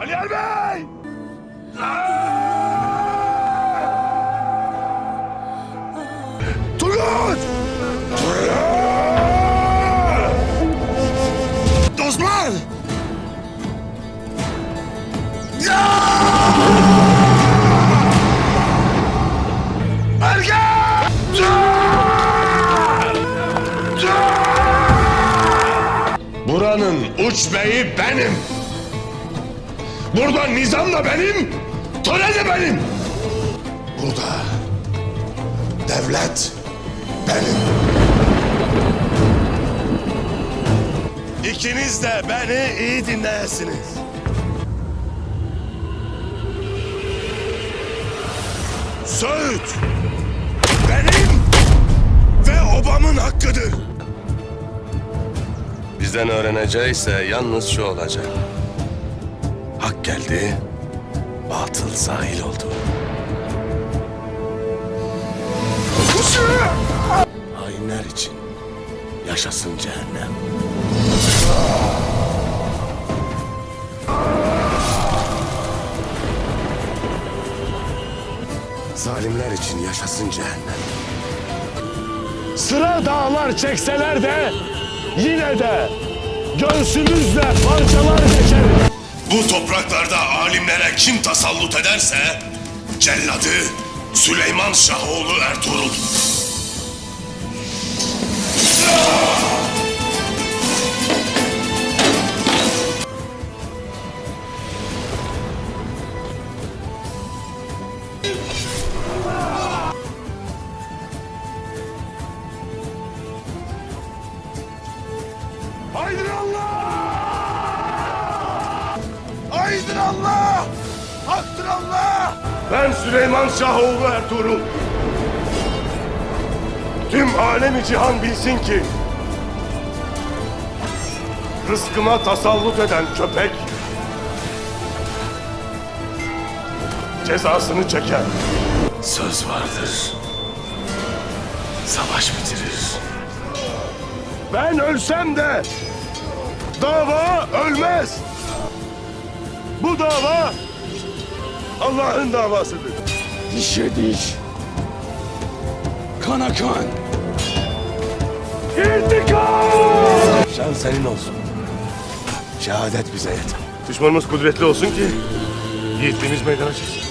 Aliyer Bey! Turgut! Osman! Ergen! Buranın uç beyi benim. Burada nizam da benim, töre de benim. Burada devlet benim. İkiniz de beni iyi dinleyesiniz. Söğüt benim ve obamın hakkıdır. Bizden öğreneceğiyse yalnız şu olacak. Hak geldi, batıl zahil oldu. Hainler için yaşasın cehennem. Zalimler için yaşasın cehennem. Sıra dağlar çekseler de yine de göğsümüzle parçalar geçeriz. Bu topraklarda alimlere kim tasallut ederse celladı Süleyman Şahoğlu Ertuğrul. Haydır Allah! Haydır Allah! Haktır Allah! Ben Süleyman Şahoğlu Ertuğrul. Tüm alemi cihan bilsin ki rızkıma tasallut eden köpek cezasını çeker. Söz vardır, savaş bitirir. Ben ölsem de dava ölmez. Bu dava Allah'ın davasıdır. Dişe diş, kana kan. İntikam! Şan senin olsun. Şehadet bize yeter. Düşmanımız kudretli olsun ki yiğitliğimiz meydana çıksın.